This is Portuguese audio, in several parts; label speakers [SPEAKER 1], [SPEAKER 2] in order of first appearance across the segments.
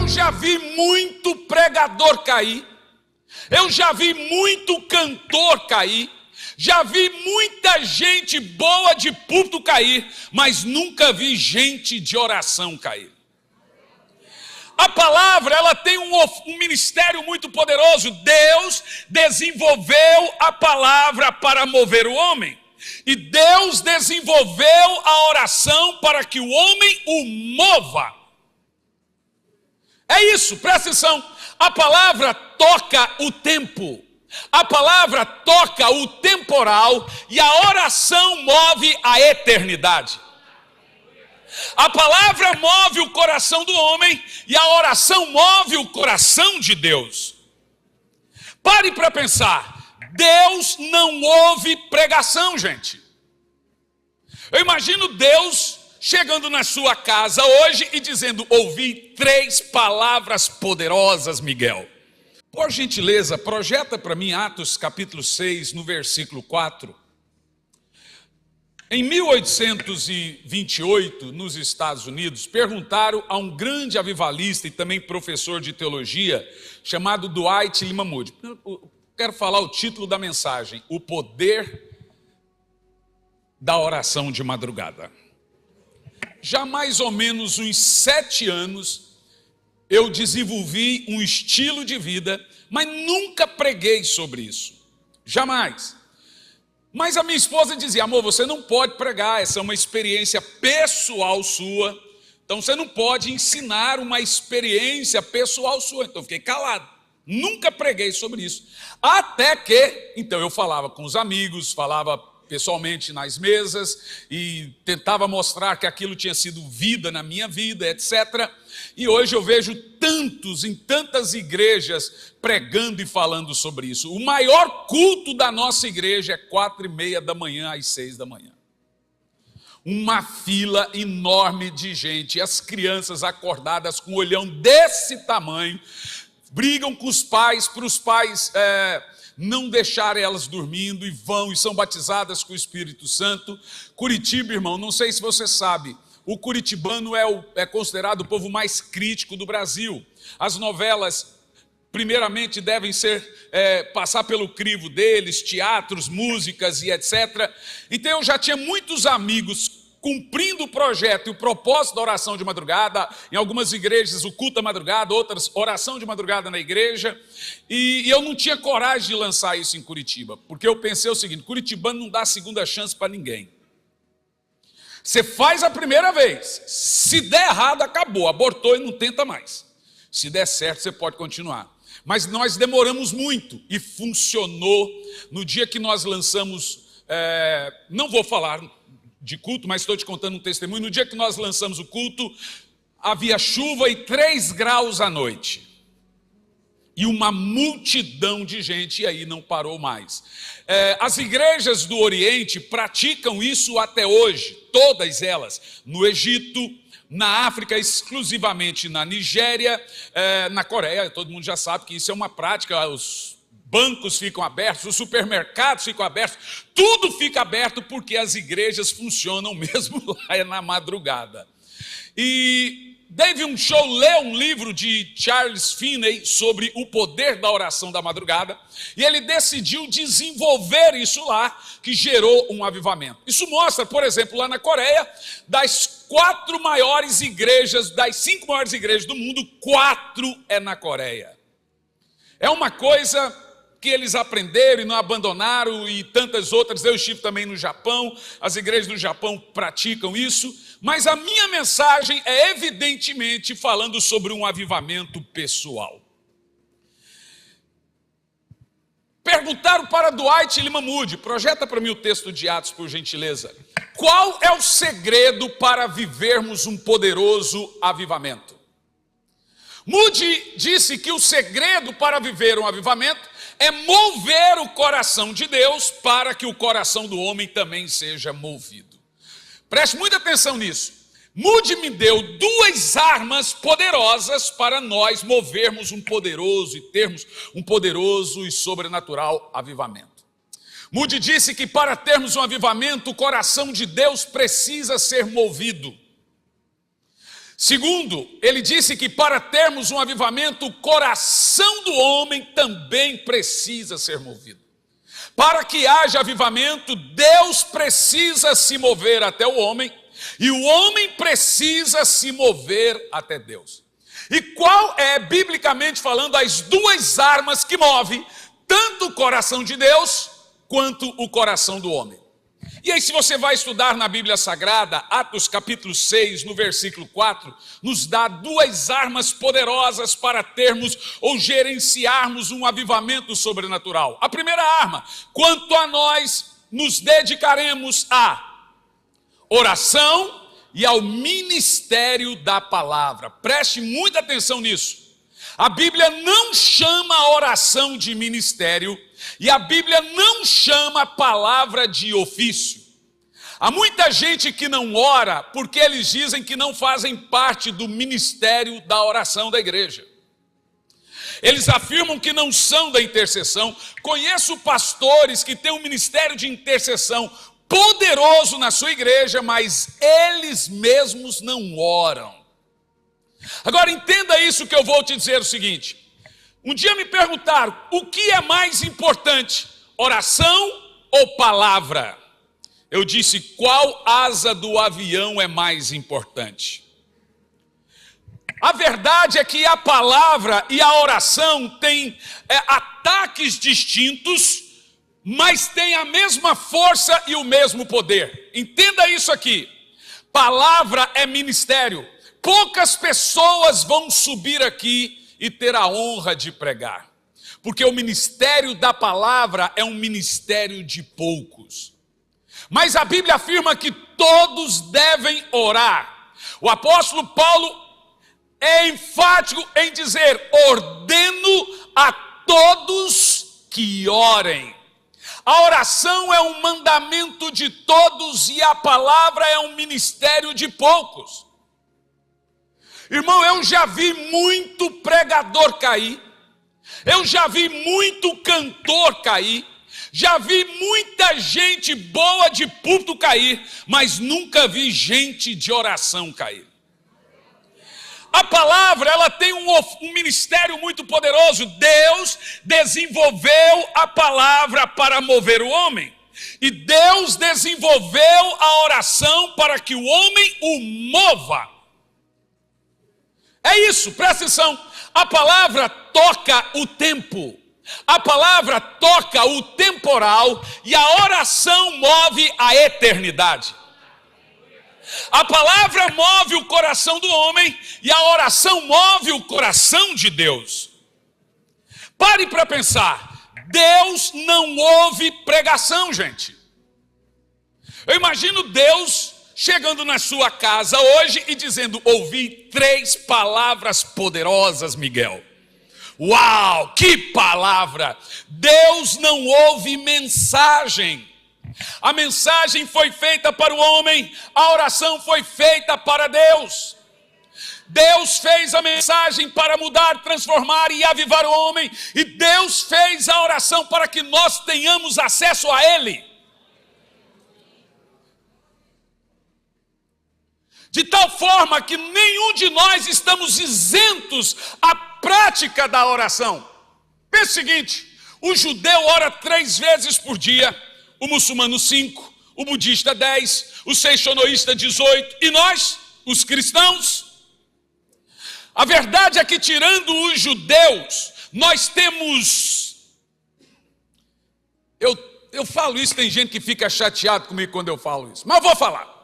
[SPEAKER 1] já vi muito pregador cair, eu já vi muito cantor cair, já vi muita gente boa de púlpito cair, mas nunca vi gente de oração cair. A palavra, ela tem um ministério muito poderoso. Deus desenvolveu a palavra para mover o homem. E Deus desenvolveu a oração para que o homem o mova. É isso, presta atenção. A palavra toca o tempo. A palavra toca o temporal e a oração move a eternidade. A palavra move o coração do homem e a oração move o coração de Deus. Pare para pensar. Deus não ouve pregação, gente. Eu imagino Deus chegando na sua casa hoje e dizendo: ouvi 3 palavras poderosas, Miguel. Por gentileza, projeta para mim Atos capítulo 6, no versículo 4. Em 1828, nos Estados Unidos, perguntaram a um grande avivalista e também professor de teologia, chamado Dwight Lyman Moody. Eu quero falar o título da mensagem: o poder da oração de madrugada. Já há mais ou menos uns 7 anos, eu desenvolvi um estilo de vida, mas nunca preguei sobre isso. Jamais. Mas a minha esposa dizia: amor, você não pode pregar, essa é uma experiência pessoal sua, então você não pode ensinar uma experiência pessoal sua. Então eu fiquei calado, nunca preguei sobre isso. Até que, então eu falava com os amigos, falava pessoalmente nas mesas e tentava mostrar que aquilo tinha sido vida na minha vida, etc. E hoje eu vejo em tantas igrejas pregando e falando sobre isso. O maior culto da nossa igreja é 4:30 da manhã às 6 da manhã. Uma fila enorme de gente, as crianças acordadas com um olhão desse tamanho, brigam com os pais, para os pais não deixarem elas dormindo, e vão e são batizadas com o Espírito Santo. Curitiba, irmão, não sei se você sabe, o curitibano é considerado o povo mais crítico do Brasil. As novelas, primeiramente, devem passar pelo crivo deles, teatros, músicas e etc. Então eu já tinha muitos amigos cumprindo o projeto e o propósito da oração de madrugada. Em algumas igrejas o culto da madrugada, outras oração de madrugada na igreja, e eu não tinha coragem de lançar isso em Curitiba, porque eu pensei o seguinte: curitibano não dá segunda chance para ninguém. Você faz a primeira vez, se der errado, acabou, abortou e não tenta mais. Se der certo, você pode continuar. Mas nós demoramos muito e funcionou. No dia que nós lançamos, não vou falar de culto, mas estou te contando um testemunho. No dia que nós lançamos o culto, havia chuva e 3 graus à noite. E uma multidão de gente, e aí não parou mais. As igrejas do Oriente praticam isso até hoje, todas elas, no Egito, na África, exclusivamente na Nigéria, na Coreia. Todo mundo já sabe que isso é uma prática. Os bancos ficam abertos, os supermercados ficam abertos, tudo fica aberto porque as igrejas funcionam mesmo lá na madrugada. E Dave Show leu um livro de Charles Finney sobre o poder da oração da madrugada, e ele decidiu desenvolver isso lá, que gerou um avivamento. Isso mostra, por exemplo, lá na Coreia, das 4 maiores igrejas, das 5 maiores igrejas do mundo, 4 é na Coreia. É uma coisa que eles aprenderam e não abandonaram, e tantas outras. Eu estive também no Japão, as igrejas do Japão praticam isso, mas a minha mensagem é evidentemente falando sobre um avivamento pessoal. Perguntaram para Dwight Lyman Moody, projeta para mim o texto de Atos, por gentileza. Qual é o segredo para vivermos um poderoso avivamento? Moody disse que o segredo para viver um avivamento é mover o coração de Deus para que o coração do homem também seja movido. Preste muita atenção nisso. Moody me deu 2 armas poderosas para nós movermos um poderoso e termos um poderoso e sobrenatural avivamento. Moody disse que para termos um avivamento, o coração de Deus precisa ser movido. Segundo, ele disse que para termos um avivamento, o coração do homem também precisa ser movido. Para que haja avivamento, Deus precisa se mover até o homem, e o homem precisa se mover até Deus. E qual é, biblicamente falando, as duas armas que movem tanto o coração de Deus quanto o coração do homem? E aí, se você vai estudar na Bíblia Sagrada, Atos capítulo 6, no versículo 4, nos dá duas armas poderosas para termos ou gerenciarmos um avivamento sobrenatural. A primeira arma: quanto a nós, nos dedicaremos à oração e ao ministério da palavra. Preste muita atenção nisso. A Bíblia não chama a oração de ministério e a Bíblia não chama a palavra de ofício. Há muita gente que não ora porque eles dizem que não fazem parte do ministério da oração da igreja. Eles afirmam que não são da intercessão. Conheço pastores que têm um ministério de intercessão poderoso na sua igreja, mas eles mesmos não oram. Agora entenda isso que eu vou te dizer o seguinte. Um dia me perguntaram, o que é mais importante, oração ou palavra? Eu disse, qual asa do avião é mais importante? A verdade é que a palavra e a oração têm ataques distintos, mas têm a mesma força e o mesmo poder. Entenda isso aqui. Palavra é ministério. Poucas pessoas vão subir aqui e ter a honra de pregar, porque o ministério da palavra é um ministério de poucos. Mas a Bíblia afirma que todos devem orar. O apóstolo Paulo é enfático em dizer, ordeno a todos que orem. A oração é um mandamento de todos e a palavra é um ministério de poucos. Irmão, eu já vi muito pregador cair, eu já vi muito cantor cair, já vi muita gente boa de púlpito cair, mas nunca vi gente de oração cair. A palavra, ela tem um ministério muito poderoso. Deus desenvolveu a palavra para mover o homem. E Deus desenvolveu a oração para que o homem o mova. É isso, presta atenção. A palavra toca o tempo. A palavra toca o temporal e a oração move a eternidade. A palavra move o coração do homem e a oração move o coração de Deus. Pare para pensar. Deus não ouve pregação, gente. Eu imagino Deus chegando na sua casa hoje e dizendo, ouvi 3 palavras poderosas, Miguel. Uau, que palavra! Deus não ouve mensagem. A mensagem foi feita para o homem, a oração foi feita para Deus. Deus fez a mensagem para mudar, transformar e avivar o homem, e Deus fez a oração para que nós tenhamos acesso a Ele. De tal forma que nenhum de nós estamos isentos à prática da oração. Pense o seguinte, o judeu ora 3 vezes por dia, o muçulmano 5, o budista 10, o seixonoísta 18, e nós, os cristãos? A verdade é que tirando os judeus, nós temos... Eu falo isso, tem gente que fica chateado comigo quando eu falo isso, mas eu vou falar.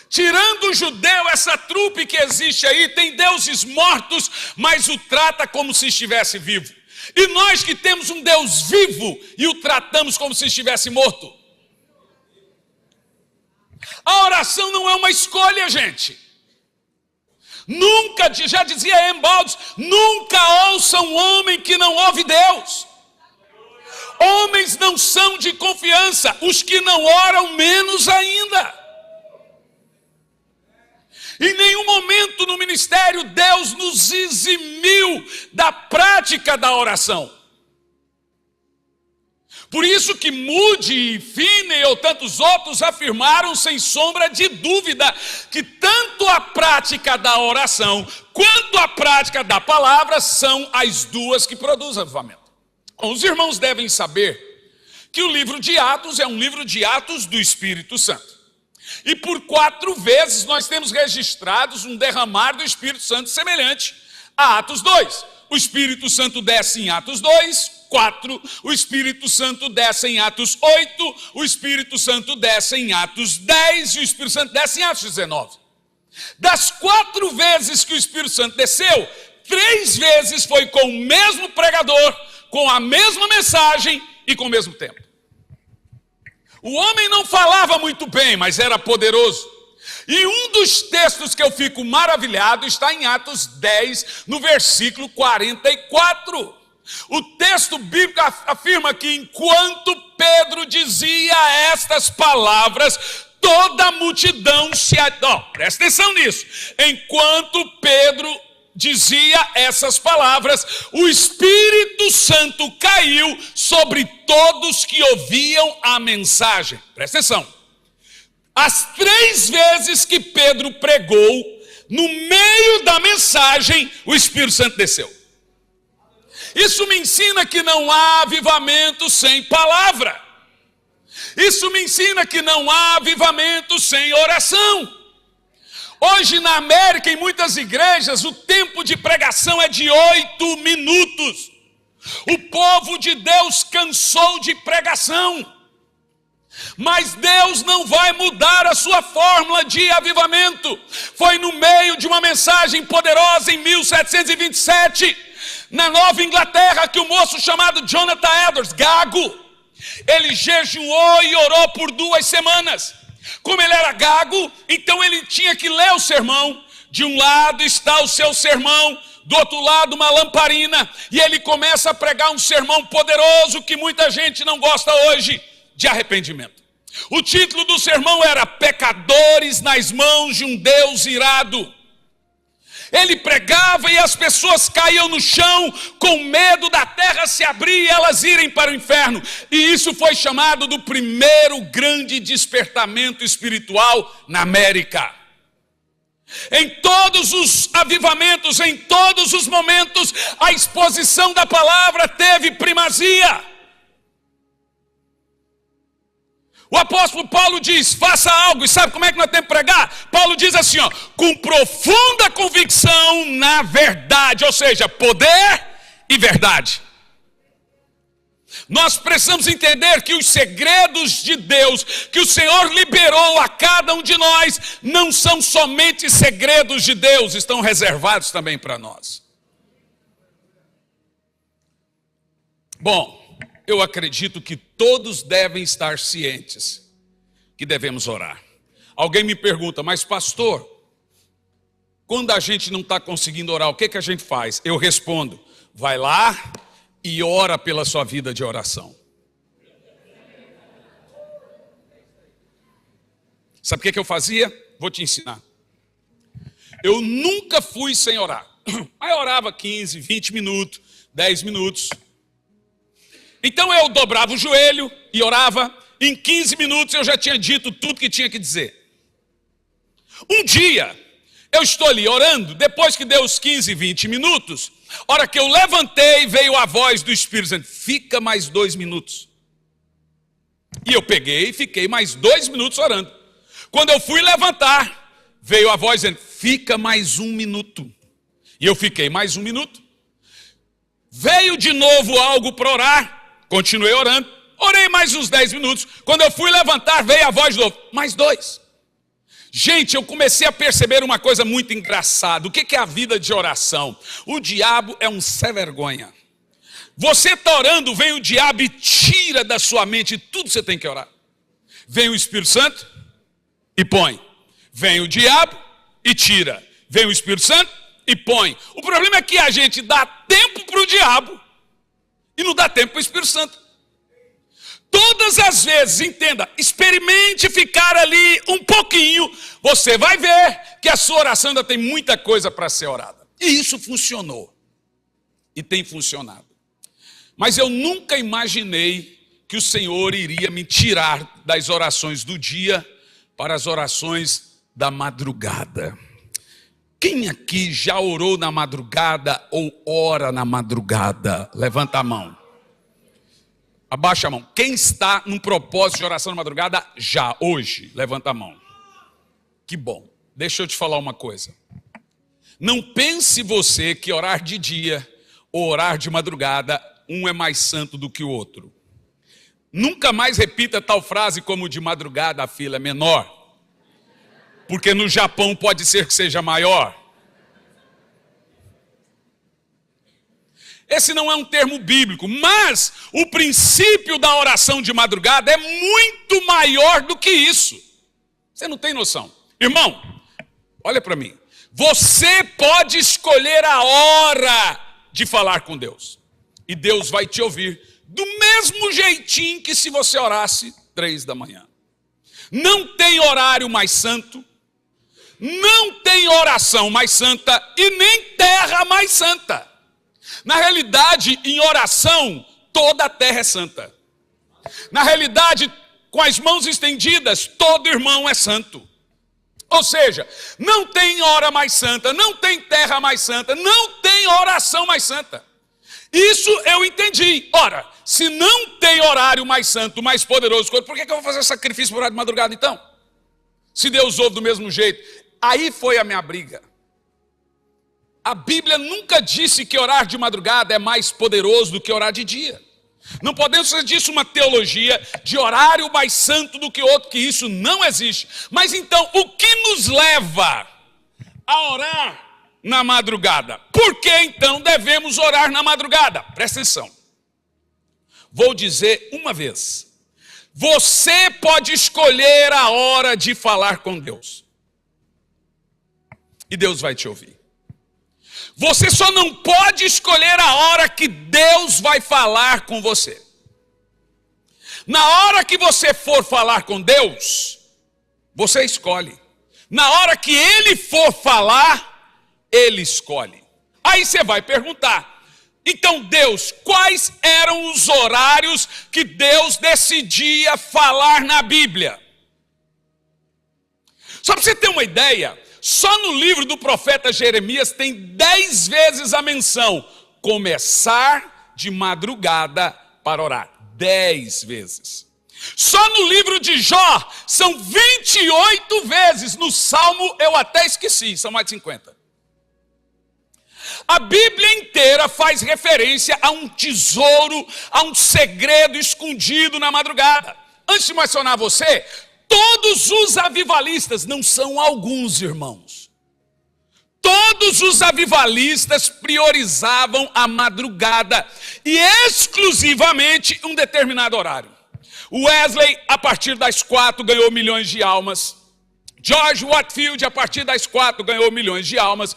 [SPEAKER 1] Tirando o judeu, essa trupe que existe aí, tem deuses mortos, mas o trata como se estivesse vivo. E nós que temos um Deus vivo e o tratamos como se estivesse morto. A oração não é uma escolha, gente. Nunca, já dizia Embaldes, nunca ouça um homem que não ouve Deus. Homens não são de confiança, os que não oram menos ainda. Em nenhum momento no ministério Deus nos eximiu da prática da oração. Por isso que Moody, Finney ou tantos outros afirmaram sem sombra de dúvida que tanto a prática da oração quanto a prática da palavra são as duas que produzem avivamento. Bom, os irmãos devem saber que o livro de Atos é um livro de Atos do Espírito Santo. E por 4 vezes nós temos registrados um derramar do Espírito Santo semelhante a Atos 2. O Espírito Santo desce em Atos 2, 4. O Espírito Santo desce em Atos 8. O Espírito Santo desce em Atos 10. E o Espírito Santo desce em Atos 19. Das 4 vezes que o Espírito Santo desceu, 3 vezes foi com o mesmo pregador, com a mesma mensagem e com o mesmo tempo. O homem não falava muito bem, mas era poderoso. E um dos textos que eu fico maravilhado está em Atos 10, no versículo 44. O texto bíblico afirma que enquanto Pedro dizia estas palavras, toda a multidão se... presta atenção nisso. Enquanto Pedro dizia essas palavras, o Espírito Santo caiu sobre todos que ouviam a mensagem. Presta atenção. As 3 vezes que Pedro pregou, no meio da mensagem, o Espírito Santo desceu. Isso me ensina que não há avivamento sem palavra. Isso me ensina que não há avivamento sem oração. Hoje na América, em muitas igrejas, o tempo de pregação é de 8 minutos. O povo de Deus cansou de pregação. Mas Deus não vai mudar a sua fórmula de avivamento. Foi no meio de uma mensagem poderosa em 1727, na Nova Inglaterra, que o moço chamado Jonathan Edwards, gago, ele jejuou e orou por 2 semanas. Como ele era gago, então ele tinha que ler o sermão. De um lado está o seu sermão, do outro lado uma lamparina. E ele começa a pregar um sermão poderoso que muita gente não gosta hoje, de arrependimento. O título do sermão era Pecadores nas mãos de um Deus irado. Ele pregava e as pessoas caíam no chão com medo da terra se abrir e elas irem para o inferno. E isso foi chamado do primeiro grande despertamento espiritual na América. Em todos os avivamentos, em todos os momentos, a exposição da palavra teve primazia. O apóstolo Paulo diz, faça algo, e sabe como é que nós temos que pregar? Paulo diz assim, com profunda convicção na verdade, ou seja, poder e verdade. Nós precisamos entender que os segredos de Deus, que o Senhor liberou a cada um de nós, não são somente segredos de Deus, estão reservados também para nós. Bom, eu acredito que todos devem estar cientes que devemos orar. Alguém me pergunta, mas pastor, quando a gente não está conseguindo orar, o que a gente faz? Eu respondo, vai lá e ora pela sua vida de oração. Sabe o que eu fazia? Vou te ensinar. Eu nunca fui sem orar. Aí eu orava 15, 20 minutos, 10 minutos. Então eu dobrava o joelho e orava. Em 15 minutos eu já tinha dito tudo que tinha que dizer. Um dia, eu estou ali orando, depois que deu os 15, 20 minutos, hora que eu levantei, veio a voz do Espírito Santo, fica mais 2 minutos. E eu peguei e fiquei mais 2 minutos orando. Quando eu fui levantar, veio a voz dizendo, fica mais 1 minuto. E eu fiquei mais 1 minuto. Veio de novo algo para orar. Continuei orando, orei mais uns 10 minutos. Quando eu fui levantar, veio a voz de novo, mais 2. Gente, eu comecei a perceber uma coisa muito engraçada. O que é a vida de oração? O diabo é um sem-vergonha. Você está orando, vem o diabo e tira da sua mente tudo que você tem que orar. Vem o Espírito Santo e põe. Vem o diabo e tira. Vem o Espírito Santo e põe. O problema é que a gente dá tempo para o diabo e não dá tempo para o Espírito Santo. Todas as vezes, entenda, experimente ficar ali um pouquinho, você vai ver que a sua oração ainda tem muita coisa para ser orada. E isso funcionou. E tem funcionado. Mas eu nunca imaginei que o Senhor iria me tirar das orações do dia para as orações da madrugada. Quem aqui já orou na madrugada ou ora na madrugada? Levanta a mão. Abaixa a mão. Quem está num propósito de oração na madrugada já, hoje? Levanta a mão. Que bom. Deixa eu te falar uma coisa. Não pense você que orar de dia ou orar de madrugada, um é mais santo do que o outro. Nunca mais repita tal frase como de madrugada a fila é menor. Porque no Japão pode ser que seja maior. Esse não é um termo bíblico, mas o princípio da oração de madrugada é muito maior do que isso. Você não tem noção. Irmão, olha para mim. Você pode escolher a hora de falar com Deus. E Deus vai te ouvir do mesmo jeitinho que se você orasse 3 da manhã. Não tem horário mais santo. Não tem oração mais santa e nem terra mais santa. Na realidade, em oração, toda a terra é santa. Na realidade, com as mãos estendidas, todo irmão é santo. Ou seja, não tem hora mais santa, não tem terra mais santa, não tem oração mais santa. Isso eu entendi. Ora, se não tem horário mais santo, mais poderoso, por que eu vou fazer sacrifício por horário de madrugada então? Se Deus ouve do mesmo jeito. Aí foi a minha briga. A Bíblia nunca disse que orar de madrugada é mais poderoso do que orar de dia. Não podemos fazer disso uma teologia de horário mais santo do que outro, que isso não existe. Mas então, o que nos leva a orar na madrugada? Por que então devemos orar na madrugada? Presta atenção. Vou dizer uma vez. Você pode escolher a hora de falar com Deus. E Deus vai te ouvir. Você só não pode escolher a hora que Deus vai falar com você. Na hora que você for falar com Deus, você escolhe. Na hora que Ele for falar, Ele escolhe. Aí você vai perguntar, então Deus, quais eram os horários que Deus decidia falar na Bíblia? Só para você ter uma ideia, só no livro do profeta Jeremias tem 10 vezes a menção, começar de madrugada para orar. 10 vezes. Só no livro de Jó são 28 vezes. No Salmo eu até esqueci, são mais de 50. A Bíblia inteira faz referência a um tesouro, a um segredo escondido na madrugada. Antes de mencionar você, todos os avivalistas, não são alguns irmãos, todos os avivalistas priorizavam a madrugada e exclusivamente um determinado horário. Wesley, a partir das 4, ganhou milhões de almas. George Whitefield, a partir das 4, ganhou milhões de almas.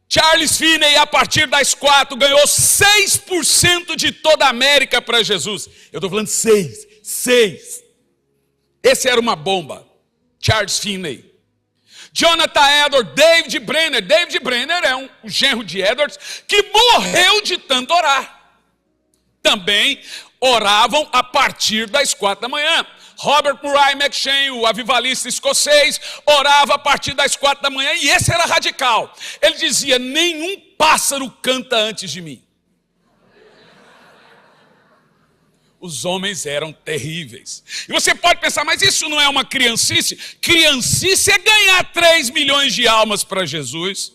[SPEAKER 1] Charles Finney, a partir das 4, ganhou 6% de toda a América para Jesus. Eu estou falando 6. Esse era uma bomba. Charles Finney. Jonathan Edwards, David Brenner. David Brenner é um genro de Edwards que morreu de tanto orar. Também oravam a partir das 4 da manhã. Robert Murray McCheyne, o avivalista escocês, orava a partir das 4 da manhã e esse era radical. Ele dizia, nenhum pássaro canta antes de mim. Os homens eram terríveis. E você pode pensar, mas isso não é uma criancice? Criancice é ganhar 3 milhões de almas para Jesus.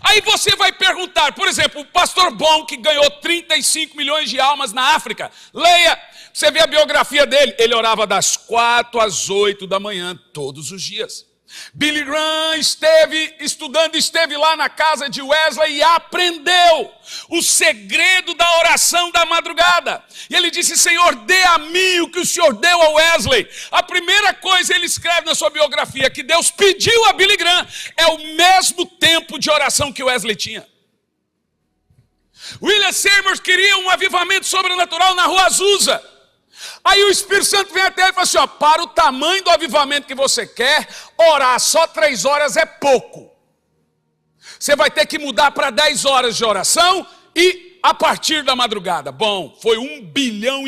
[SPEAKER 1] Aí você vai perguntar, por exemplo, o pastor Bon, que ganhou 35 milhões de almas na África. Leia, você vê a biografia dele. Ele orava das 4 às 8 da manhã, todos os dias. Billy Graham esteve lá na casa de Wesley e aprendeu o segredo da oração da madrugada. E ele disse, Senhor, dê a mim o que o Senhor deu a Wesley. A primeira coisa ele escreve na sua biografia, que Deus pediu a Billy Graham, é o mesmo tempo de oração que Wesley tinha. William Seymour queria um avivamento sobrenatural na Rua Azusa. Aí o Espírito Santo vem até ele e fala assim, ó, para o tamanho do avivamento que você quer, orar só 3 horas é pouco. Você vai ter que mudar para 10 horas de oração e a partir da madrugada? Bom, foi 1,5 bilhão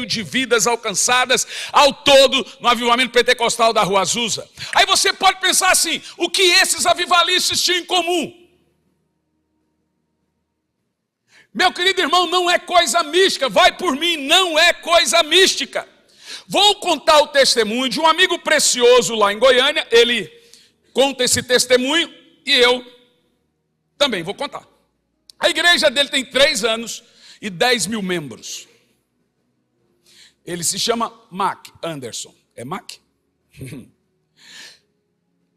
[SPEAKER 1] de vidas alcançadas ao todo no avivamento pentecostal da Rua Azusa. Aí você pode pensar assim, o que esses avivalistas tinham em comum? Meu querido irmão, não é coisa mística, vai por mim, não é coisa mística. Vou contar o testemunho de um amigo precioso lá em Goiânia, ele conta esse testemunho e eu também vou contar. A igreja dele tem 3 anos e 10 mil membros. Ele se chama Mac Anderson. É Mac?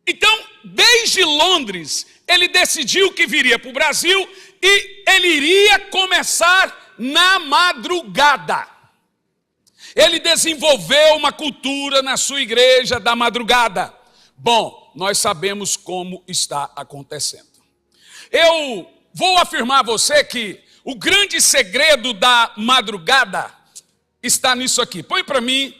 [SPEAKER 1] Então, desde Londres, ele decidiu que viria para o Brasil e ele iria começar na madrugada. Ele desenvolveu uma cultura na sua igreja da madrugada. Bom, nós sabemos como está acontecendo. Eu vou afirmar a você que o grande segredo da madrugada está nisso aqui. Põe para mim,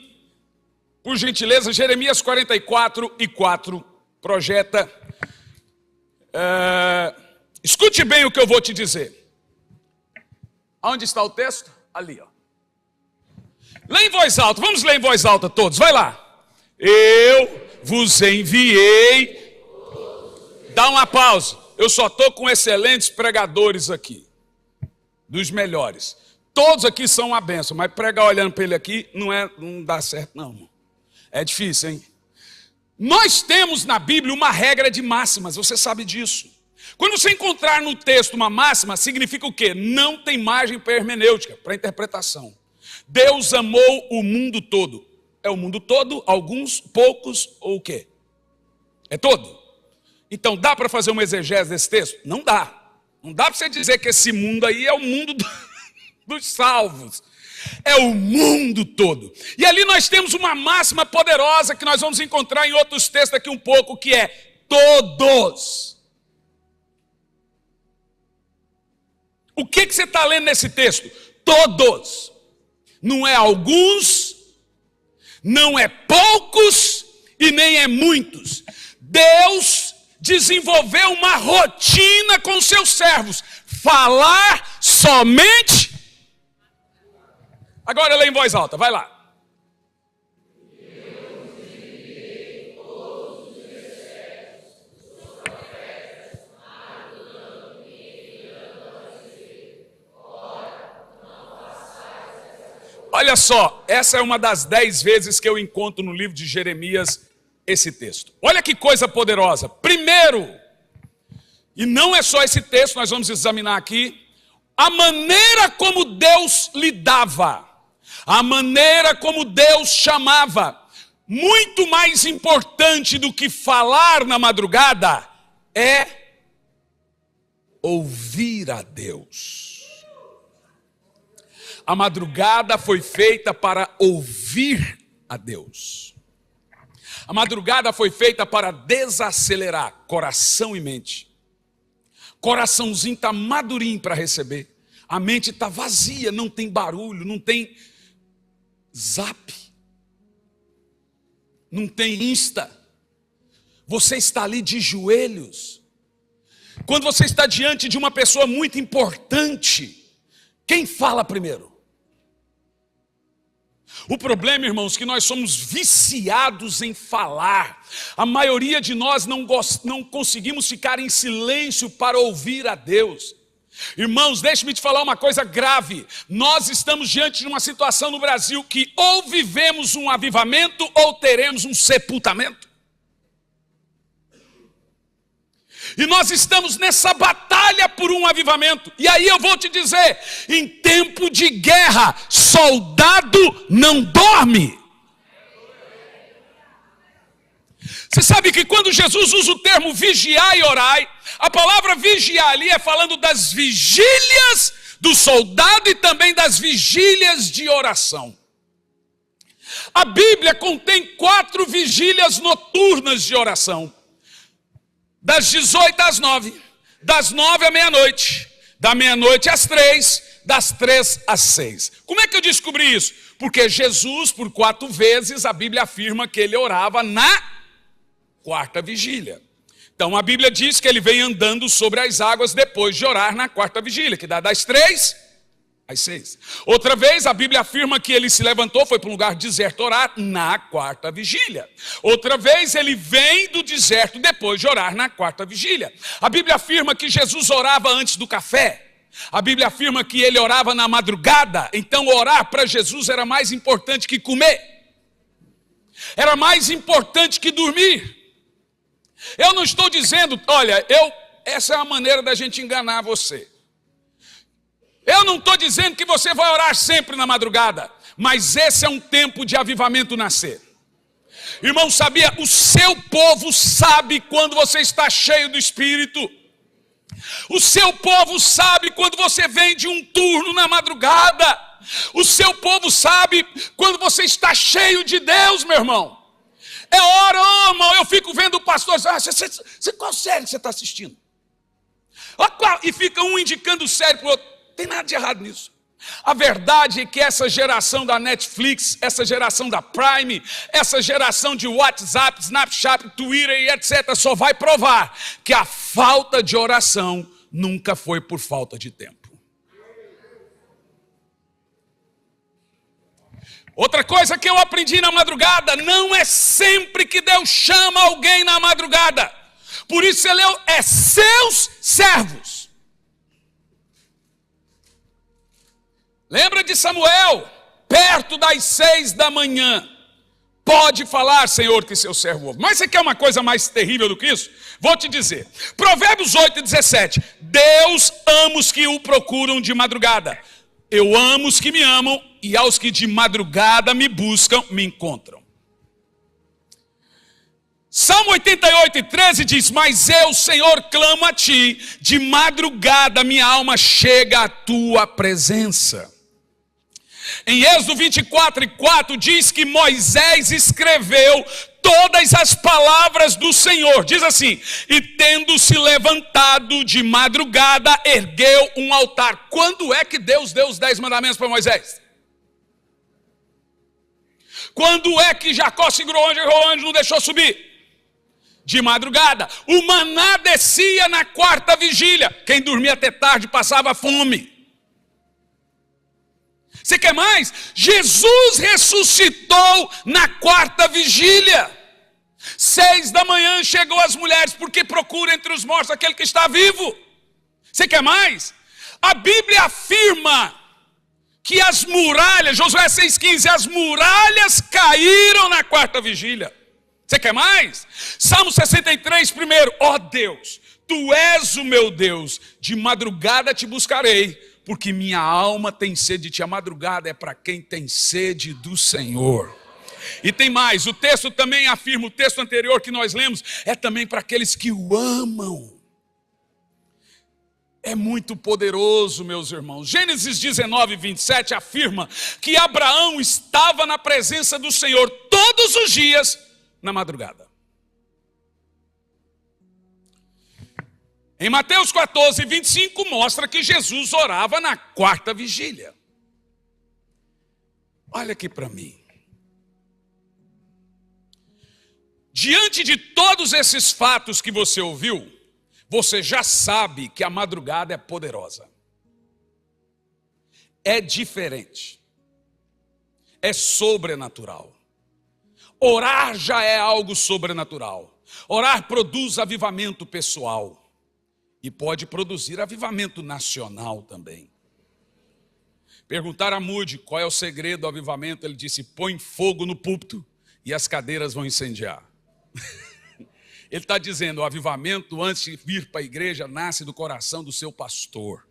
[SPEAKER 1] por gentileza, Jeremias 44:4, projeta. Escute bem o que eu vou te dizer. Onde está o texto? Ali, ó. Lê em voz alta, vamos ler em voz alta todos, vai lá. Eu vos enviei. Dá uma pausa. Eu só estou com excelentes pregadores aqui, dos melhores. Todos aqui são uma bênção, mas pregar olhando para ele aqui não dá certo não, irmão. É difícil, hein? Nós temos na Bíblia uma regra de máximas, você sabe disso. Quando você encontrar no texto uma máxima, significa o quê? Não tem margem para hermenêutica, para interpretação. Deus amou o mundo todo. É o mundo todo, alguns, poucos ou o quê? É todo. Então dá para fazer uma exegese desse texto? Não dá. Não dá para você dizer que esse mundo aí é o mundo dos salvos. É o mundo todo. E ali nós temos uma máxima poderosa que nós vamos encontrar em outros textos daqui um pouco, que é todos. O que você está lendo nesse texto? Todos. Não é alguns, não é poucos e nem é muitos. Deus desenvolveu uma rotina com seus servos. Falar somente. Agora lê em voz alta, vai lá. Olha só, essa é uma das 10 vezes que eu encontro no livro de Jeremias esse texto. Olha que coisa poderosa. Primeiro, e não é só esse texto, nós vamos examinar aqui, a maneira como Deus lidava, a maneira como Deus chamava. Muito mais importante do que falar na madrugada é ouvir a Deus. A madrugada foi feita para ouvir a Deus. A madrugada foi feita para desacelerar coração e mente. Coraçãozinho está madurinho para receber. A mente está vazia, não tem barulho, não tem zap, não tem Insta. Você está ali de joelhos. Quando você está diante de uma pessoa muito importante, quem fala primeiro? O problema, irmãos, é que nós somos viciados em falar. A maioria de nós não conseguimos ficar em silêncio para ouvir a Deus. Irmãos, deixe-me te falar uma coisa grave. Nós estamos diante de uma situação no Brasil que ou vivemos um avivamento ou teremos um sepultamento. E nós estamos nessa batalha por um avivamento. E aí eu vou te dizer, em tempo de guerra, soldado não dorme. Você sabe que quando Jesus usa o termo vigiar e orai, a palavra vigiar ali é falando das vigílias do soldado e também das vigílias de oração. A Bíblia contém 4 vigílias noturnas de oração. Das 18 às 9, das 9 à meia-noite, da meia-noite às 3, das 3 às 6. Como é que eu descobri isso? Porque Jesus, por 4 vezes, a Bíblia afirma que ele orava na 4ª vigília. Então a Bíblia diz que ele vem andando sobre as águas depois de orar na quarta vigília, que dá das 3 às 6. Outra vez a Bíblia afirma que ele se levantou, foi para um lugar deserto orar na quarta vigília. Outra vez ele vem do deserto depois de orar na quarta vigília. A Bíblia afirma que Jesus orava antes do café. A Bíblia afirma que ele orava na madrugada. Então orar para Jesus era mais importante que comer. Era mais importante que dormir. Eu não estou dizendo, olha, essa é a maneira da gente enganar você. Eu não estou dizendo que você vai orar sempre na madrugada, mas esse é um tempo de avivamento nascer. Irmão, sabia? O seu povo sabe quando você está cheio do Espírito. O seu povo sabe quando você vem de um turno na madrugada. O seu povo sabe quando você está cheio de Deus, meu irmão. É hora, irmão, eu fico vendo o pastor, qual série que você está assistindo? E fica um indicando série para o outro. Não tem nada de errado nisso. A verdade é que essa geração da Netflix, essa geração da Prime, essa geração de WhatsApp, Snapchat, Twitter e etc. só vai provar que a falta de oração nunca foi por falta de tempo. Outra coisa que eu aprendi na madrugada, não é sempre que Deus chama alguém na madrugada. Por isso ele é seus servos. Lembra de Samuel? Perto das 6 da manhã. Pode falar, Senhor, que seu servo ouve. Mas você quer uma coisa mais terrível do que isso? Vou te dizer. Provérbios 8:17. Deus ama os que o procuram de madrugada. Eu amo os que me amam, e aos que de madrugada me buscam, me encontram. Salmo 88:13 diz, mas eu, Senhor, clamo a ti, de madrugada minha alma chega à tua presença. Em Êxodo 24:4 diz que Moisés escreveu todas as palavras do Senhor. Diz assim, e tendo se levantado de madrugada, ergueu um altar. Quando é que Deus deu os 10 mandamentos para Moisés? Quando é que Jacó segurou o anjo e o anjo não deixou subir? De madrugada. O maná descia na quarta vigília. Quem dormia até tarde passava fome. Você quer mais? Jesus ressuscitou na quarta vigília. 6 da manhã chegou as mulheres, porque procura entre os mortos aquele que está vivo. Você quer mais? A Bíblia afirma que as muralhas, Josué 6,15, as muralhas caíram na quarta vigília. Você quer mais? Salmo 63, primeiro, ó Deus, tu és o meu Deus, de madrugada te buscarei, porque minha alma tem sede de ti. A madrugada é para quem tem sede do Senhor. E tem mais, o texto também afirma, o texto anterior que nós lemos, é também para aqueles que o amam. É muito poderoso, meus irmãos. Gênesis 19:27 afirma que Abraão estava na presença do Senhor todos os dias na madrugada. Em Mateus 14:25 mostra que Jesus orava na quarta vigília. Olha aqui para mim. Diante de todos esses fatos que você ouviu, você já sabe que a madrugada é poderosa. É diferente. É sobrenatural. Orar já é algo sobrenatural. Orar produz avivamento pessoal. E pode produzir avivamento nacional também. Perguntaram a Moody qual é o segredo do avivamento. Ele disse, põe fogo no púlpito e as cadeiras vão incendiar. Ele está dizendo, o avivamento antes de vir para a igreja nasce do coração do seu pastor.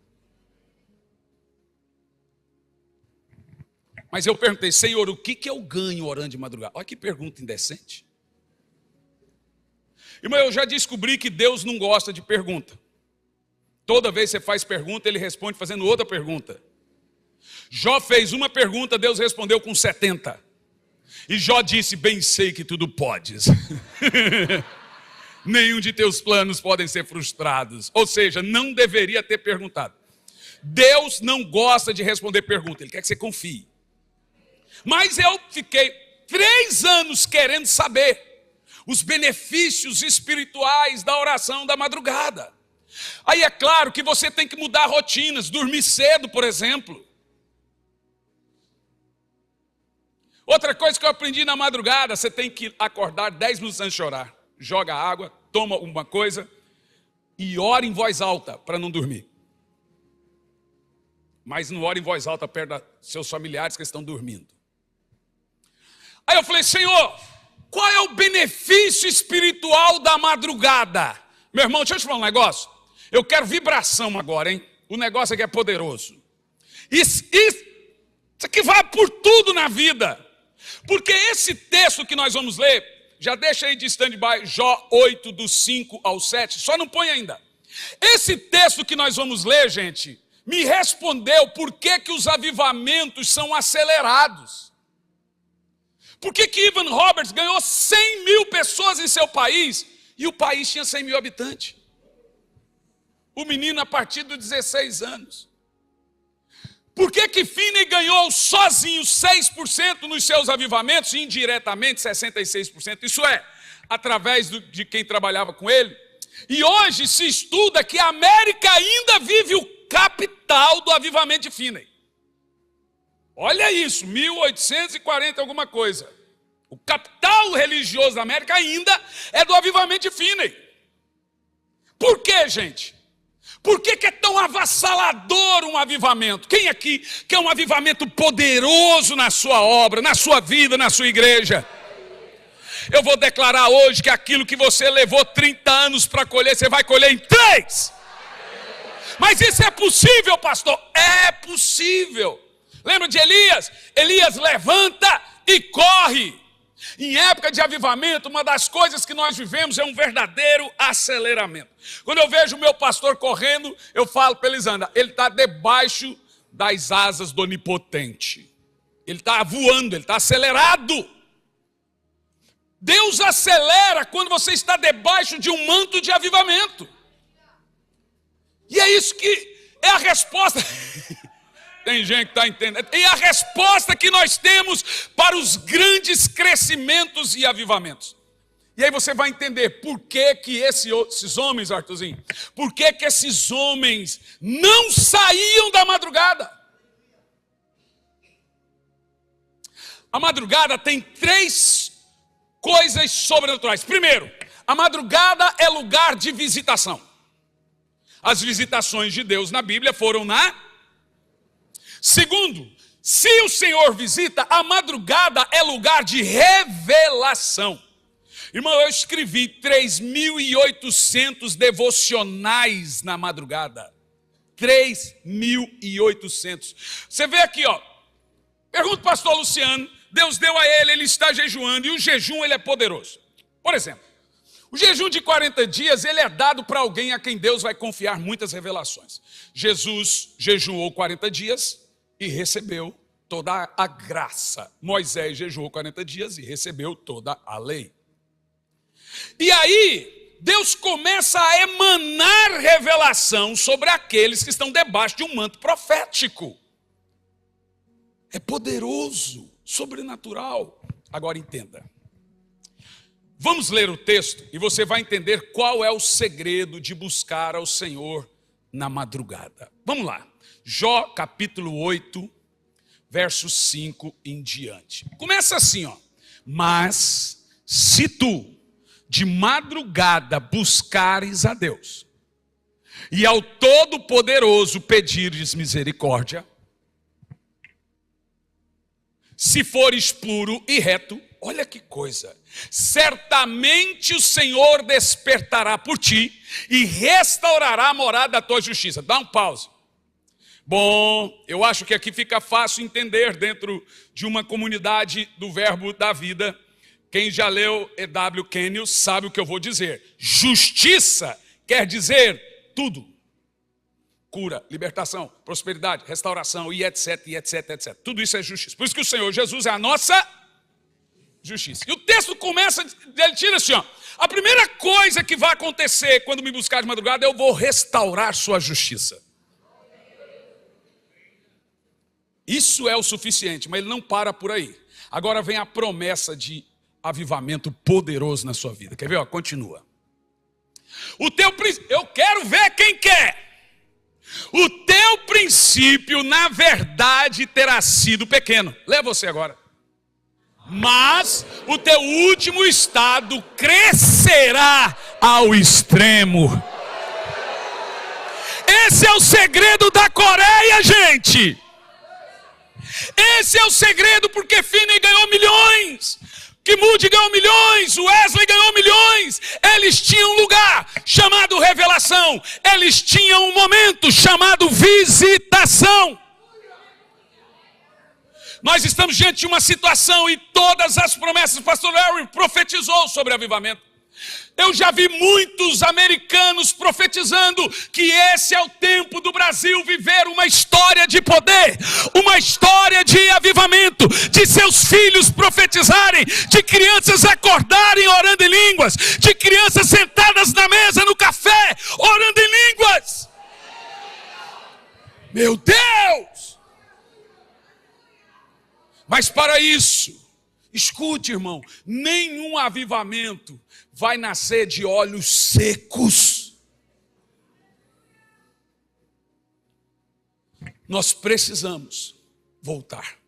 [SPEAKER 1] Mas eu perguntei, Senhor, o que eu ganho orando de madrugada? Olha que pergunta indecente. Irmão, eu já descobri que Deus não gosta de pergunta. Toda vez que você faz pergunta, ele responde fazendo outra pergunta. Jó fez uma pergunta, Deus respondeu com 70. E Jó disse, bem sei que tudo podes. Nenhum de teus planos podem ser frustrados. Ou seja, não deveria ter perguntado. Deus não gosta de responder pergunta, Ele quer que você confie. Mas eu fiquei 3 anos querendo saber os benefícios espirituais da oração da madrugada. Aí é claro que você tem que mudar rotinas, dormir cedo, por exemplo. Outra coisa que eu aprendi na madrugada, você tem que acordar 10 minutos antes de orar. Joga água, toma alguma coisa e ora em voz alta para não dormir. Mas não ora em voz alta perto dos seus familiares que estão dormindo. Aí eu falei, Senhor, qual é o benefício espiritual da madrugada? Meu irmão, deixa eu te falar um negócio. Eu quero vibração agora, hein? O negócio aqui é poderoso. Isso aqui vai por tudo na vida. Porque esse texto que nós vamos ler, já deixa aí de stand-by, Jó 8, do 5 ao 7, só não põe ainda. Esse texto que nós vamos ler, gente, me respondeu por que os avivamentos são acelerados. Por que Evan Roberts ganhou 100 mil pessoas em seu país e o país tinha 100 mil habitantes? O menino a partir dos 16 anos. Por que Finney ganhou sozinho 6% nos seus avivamentos e indiretamente 66%? Isso é, através de quem trabalhava com ele. E hoje se estuda que a América ainda vive o capital do avivamento de Finney. Olha isso, 1840 alguma coisa. O capital religioso da América ainda é do avivamento de Finney. Por quê, gente? Por que é tão avassalador um avivamento? Quem aqui quer um avivamento poderoso na sua obra, na sua vida, na sua igreja? Eu vou declarar hoje que aquilo que você levou 30 anos para colher, você vai colher em 3. Mas isso é possível, pastor? É possível. Lembra de Elias? Elias levanta e corre. Em época de avivamento, uma das coisas que nós vivemos é um verdadeiro aceleramento. Quando eu vejo o meu pastor correndo, eu falo para Elisandra, ele está debaixo das asas do Onipotente. Ele está voando, ele está acelerado. Deus acelera quando você está debaixo de um manto de avivamento. E é isso que é a resposta. Tem gente que está entendendo. E a resposta que nós temos para os grandes crescimentos e avivamentos. E aí você vai entender por que esses homens, Arthurzinho, por que esses homens não saíam da madrugada. A madrugada tem 3 coisas sobrenaturais. Primeiro, a madrugada é lugar de visitação. As visitações de Deus na Bíblia foram na... Segundo, se o Senhor visita, a madrugada é lugar de revelação. Irmão, eu escrevi 3.800 devocionais na madrugada. 3.800. Você vê aqui, ó. Pergunta ao pastor Luciano, Deus deu a ele está jejuando, e o jejum ele é poderoso. Por exemplo, o jejum de 40 dias, ele é dado para alguém a quem Deus vai confiar muitas revelações. Jesus jejuou 40 dias e recebeu toda a graça. Moisés jejuou 40 dias e recebeu toda a lei. E aí, Deus começa a emanar revelação sobre aqueles que estão debaixo de um manto profético. É poderoso, sobrenatural. Agora entenda. Vamos ler o texto e você vai entender qual é o segredo de buscar ao Senhor na madrugada. Vamos lá. Jó capítulo 8, verso 5 em diante. Começa assim, ó. Mas se tu de madrugada buscares a Deus e ao Todo-Poderoso pedires misericórdia, se fores puro e reto, olha que coisa, certamente o Senhor despertará por ti e restaurará a morada da tua justiça. Dá um pause. Bom, eu acho que aqui fica fácil entender dentro de uma comunidade do Verbo da Vida. Quem já leu E.W. Kenyon sabe o que eu vou dizer. Justiça quer dizer tudo. Cura, libertação, prosperidade, restauração e etc, e etc, etc. Tudo isso é justiça. Por isso que o Senhor Jesus é a nossa justiça. E o texto começa, ele tira assim, ó. A primeira coisa que vai acontecer quando me buscar de madrugada, eu vou restaurar sua justiça. Isso é o suficiente, mas ele não para por aí. Agora vem a promessa de avivamento poderoso na sua vida. Quer ver? Ó, continua. Eu quero ver quem quer. O teu princípio, na verdade, terá sido pequeno. Lê você agora. Mas o teu último estado crescerá ao extremo. Esse é o segredo da Coreia, gente. Esse é o segredo, porque Finney ganhou milhões. Que Moody ganhou milhões, o Wesley ganhou milhões. Eles tinham um lugar chamado revelação. Eles tinham um momento chamado visitação. Nós estamos diante de uma situação e todas as promessas, o pastor Larry profetizou sobre avivamento. Eu já vi muitos americanos profetizando que esse é o tempo do Brasil viver uma história de poder, uma história de avivamento, de seus filhos profetizarem, de crianças acordarem orando em línguas, de crianças sentadas na mesa no café orando em línguas. Meu Deus! Mas para isso, escute, irmão, nenhum avivamento vai nascer de olhos secos. Nós precisamos voltar.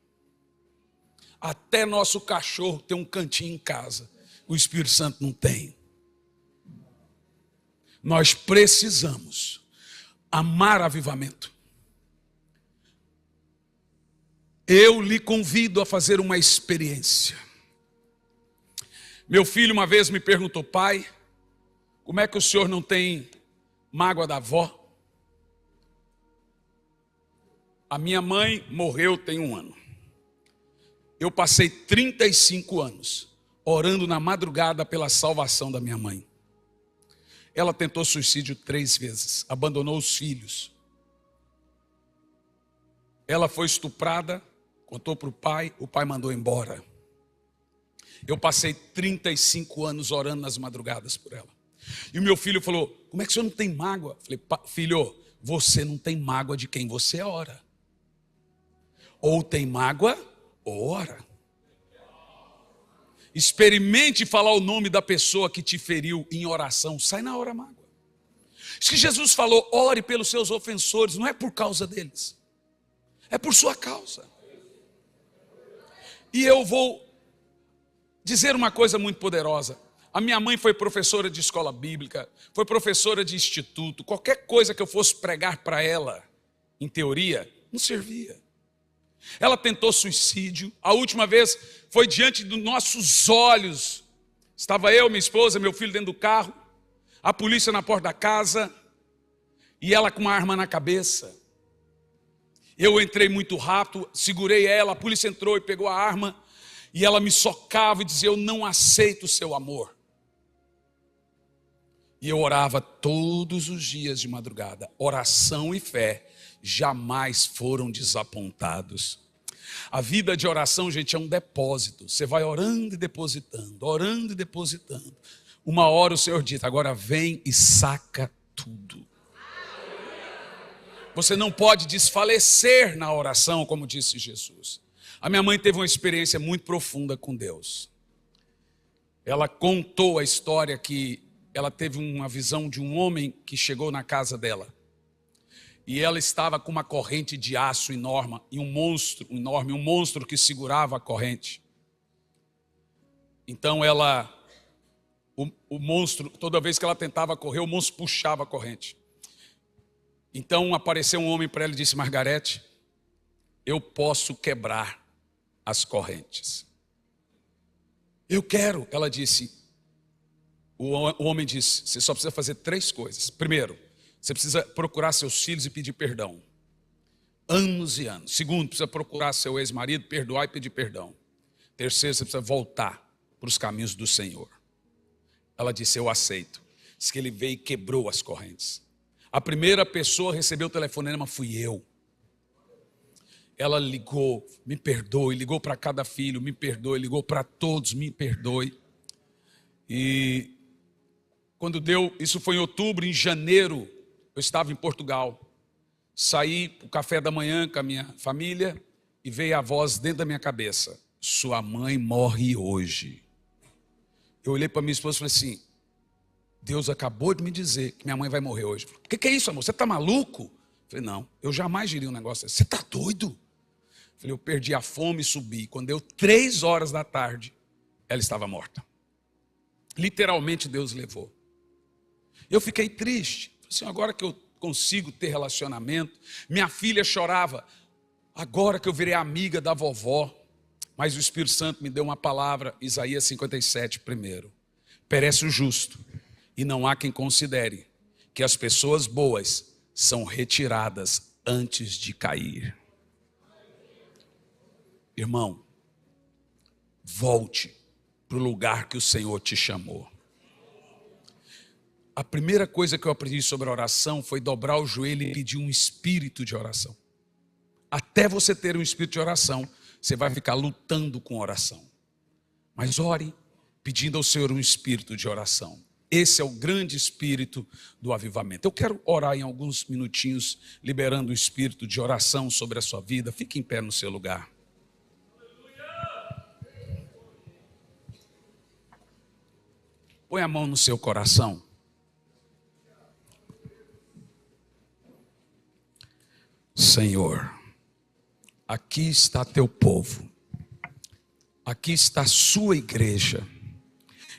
[SPEAKER 1] Até nosso cachorro tem um cantinho em casa, o Espírito Santo não tem. Nós precisamos amar avivamento. Eu lhe convido a fazer uma experiência. Meu filho uma vez me perguntou: pai, como é que o senhor não tem mágoa da avó? A minha mãe morreu tem 1 ano. Eu passei 35 anos orando na madrugada pela salvação da minha mãe. Ela tentou suicídio 3 vezes, abandonou os filhos. Ela foi estuprada, contou para o pai mandou embora. Eu passei 35 anos orando nas madrugadas por ela. E o meu filho falou: como é que o senhor não tem mágoa? Eu falei: filho, você não tem mágoa de quem você ora. Ou tem mágoa, ou ora. Experimente falar o nome da pessoa que te feriu em oração. Sai na hora a mágoa. Isso que Jesus falou: ore pelos seus ofensores. Não é por causa deles, é por sua causa. E eu vou dizer uma coisa muito poderosa. A minha mãe foi professora de escola bíblica, foi professora de instituto. Qualquer coisa que eu fosse pregar para ela, em teoria, não servia. Ela tentou suicídio. A última vez foi diante dos nossos olhos. Estava eu, minha esposa, meu filho dentro do carro, a polícia na porta da casa e ela com uma arma na cabeça. Eu entrei muito rápido, segurei ela, a polícia entrou e pegou a arma. E ela me socava e dizia: eu não aceito o seu amor. E eu orava todos os dias de madrugada. Oração e fé jamais foram desapontados. A vida de oração, gente, é um depósito. Você vai orando e depositando, orando e depositando. Uma hora o Senhor diz: agora vem e saca tudo. Você não pode desfalecer na oração, como disse Jesus. A minha mãe teve uma experiência muito profunda com Deus. Ela contou a história que ela teve uma visão de um homem que chegou na casa dela. E ela estava com uma corrente de aço enorme e um monstro que segurava a corrente. Então o monstro, toda vez que ela tentava correr, o monstro puxava a corrente. Então apareceu um homem para ela e disse: Margarete, eu posso quebrar as correntes. Eu quero, ela disse. O homem disse: você só precisa fazer 3 coisas. Primeiro, você precisa procurar seus filhos e pedir perdão. Anos e anos. Segundo, precisa procurar seu ex-marido, perdoar e pedir perdão. Terceiro, você precisa voltar para os caminhos do Senhor. Ela disse: eu aceito. Diz que ele veio e quebrou as correntes. A primeira pessoa a receber o telefonema fui eu. Ela ligou: me perdoe, ligou para cada filho, me perdoe, ligou para todos, me perdoe. E quando deu, isso foi em outubro, em janeiro, eu estava em Portugal. Saí para o café da manhã com a minha família e veio a voz dentro da minha cabeça: sua mãe morre hoje. Eu olhei para minha esposa e falei assim: Deus acabou de me dizer que minha mãe vai morrer hoje. O que é isso, amor? Você está maluco? Eu falei: não, eu jamais diria um negócio assim. Você está doido? Eu falei: eu perdi a fome e subi. Quando deu 3 horas da tarde, ela estava morta. Literalmente Deus levou. Eu fiquei triste. Falei assim: agora que eu consigo ter relacionamento. Minha filha chorava: agora que eu virei amiga da vovó. Mas o Espírito Santo me deu uma palavra, Isaías 57 primeiro. Perece o justo, e não há quem considere que as pessoas boas são retiradas antes de cair. Irmão, volte para o lugar que o Senhor te chamou. A primeira coisa que eu aprendi sobre a oração foi dobrar o joelho e pedir um espírito de oração. Até você ter um espírito de oração, você vai ficar lutando com oração. Mas ore pedindo ao Senhor um espírito de oração. Esse é o grande espírito do avivamento. Eu quero orar em alguns minutinhos, liberando o espírito de oração sobre a sua vida. Fique em pé no seu lugar. Põe a mão no seu coração. Senhor, aqui está teu povo, aqui está a sua igreja.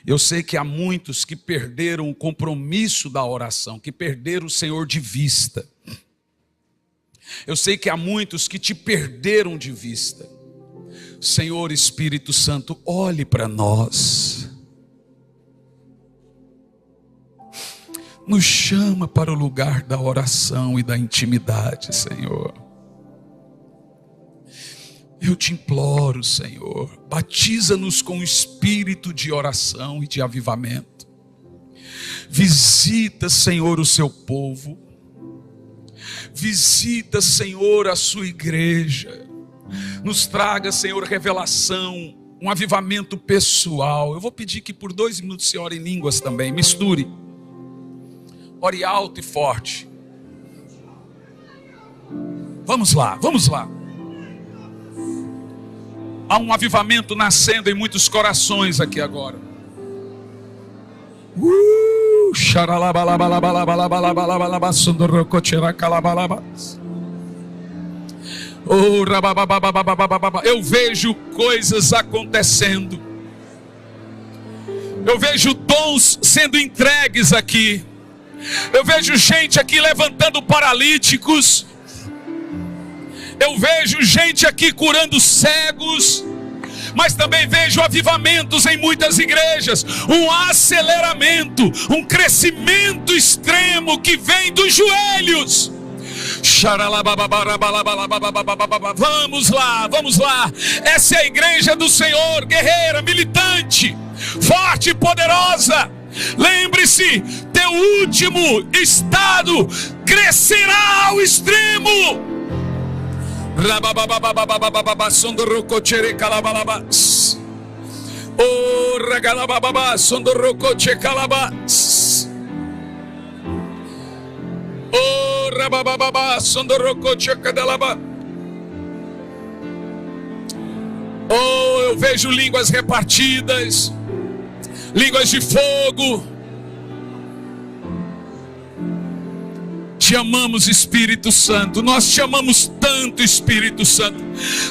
[SPEAKER 1] Eu sei que há muitos que perderam o compromisso da oração, que perderam o Senhor de vista. Eu sei que há muitos que te perderam de vista. Senhor Espírito Santo, olhe para nós. Nos chama para o lugar da oração e da intimidade, Senhor. Eu te imploro, Senhor, batiza-nos com o espírito de oração e de avivamento. Visita, Senhor, o seu povo. Visita, Senhor, a sua igreja. Nos traga, Senhor, revelação, um avivamento pessoal. Eu vou pedir que por 2 minutos você ore em línguas também, misture. Ore alto e forte. Vamos lá, vamos lá. Há um avivamento nascendo em muitos corações aqui agora. Eu vejo coisas acontecendo. Eu vejo dons sendo entregues aqui. Eu vejo gente aqui levantando paralíticos. Eu vejo gente aqui curando cegos. Mas também vejo avivamentos em muitas igrejas. Um aceleramento, um crescimento extremo que vem dos joelhos. Vamos lá, vamos lá. Essa é a igreja do Senhor, guerreira, militante, forte e poderosa. Lembre-se, teu último estado crescerá ao extremo. Eu vejo línguas repartidas, línguas de fogo. Te amamos, Espírito Santo. Nós te amamos tanto, Espírito Santo.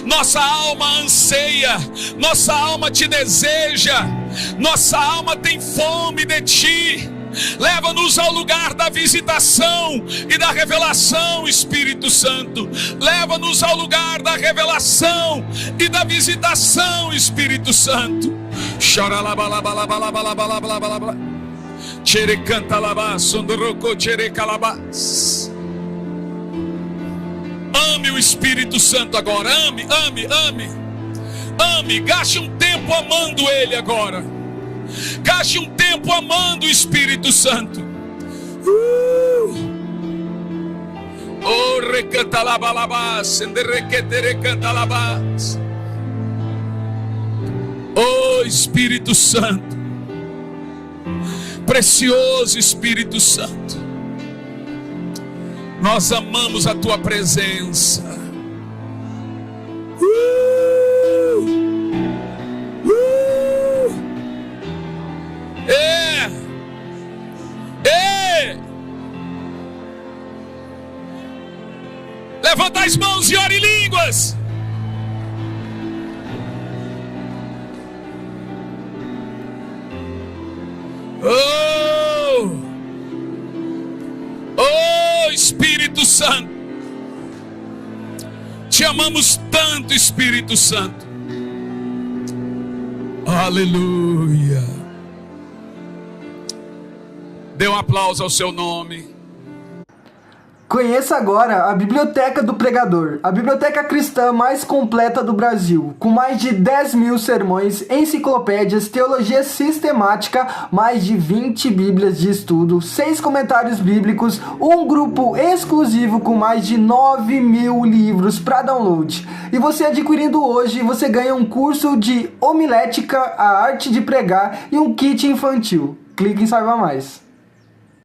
[SPEAKER 1] Nossa alma anseia, nossa alma te deseja, nossa alma tem fome de ti. Leva-nos ao lugar da visitação e da revelação, Espírito Santo. Leva-nos ao lugar da revelação e da visitação, Espírito Santo. Ame o Espírito Santo agora. Ame, ame, ame. Ame, gaste um tempo amando Ele agora. Gaste um tempo amando o Espírito Santo. Oh, recanta labalabás, enderrequete recanta labás. Oh, Espírito Santo, precioso Espírito Santo, nós amamos a tua presença. Levanta as mãos e ore em línguas. Oh, oh Espírito Santo, te amamos tanto, Espírito Santo. Aleluia. Dê um aplauso ao seu nome.
[SPEAKER 2] Conheça agora a Biblioteca do Pregador, a biblioteca cristã mais completa do Brasil, com mais de 10.000 sermões, enciclopédias, teologia sistemática, mais de 20 bíblias de estudo, 6 comentários bíblicos, um grupo exclusivo com mais de 9.000 livros para download. E você adquirindo hoje, você ganha um curso de homilética, a arte de pregar e um kit infantil. Clique em Saiba Mais.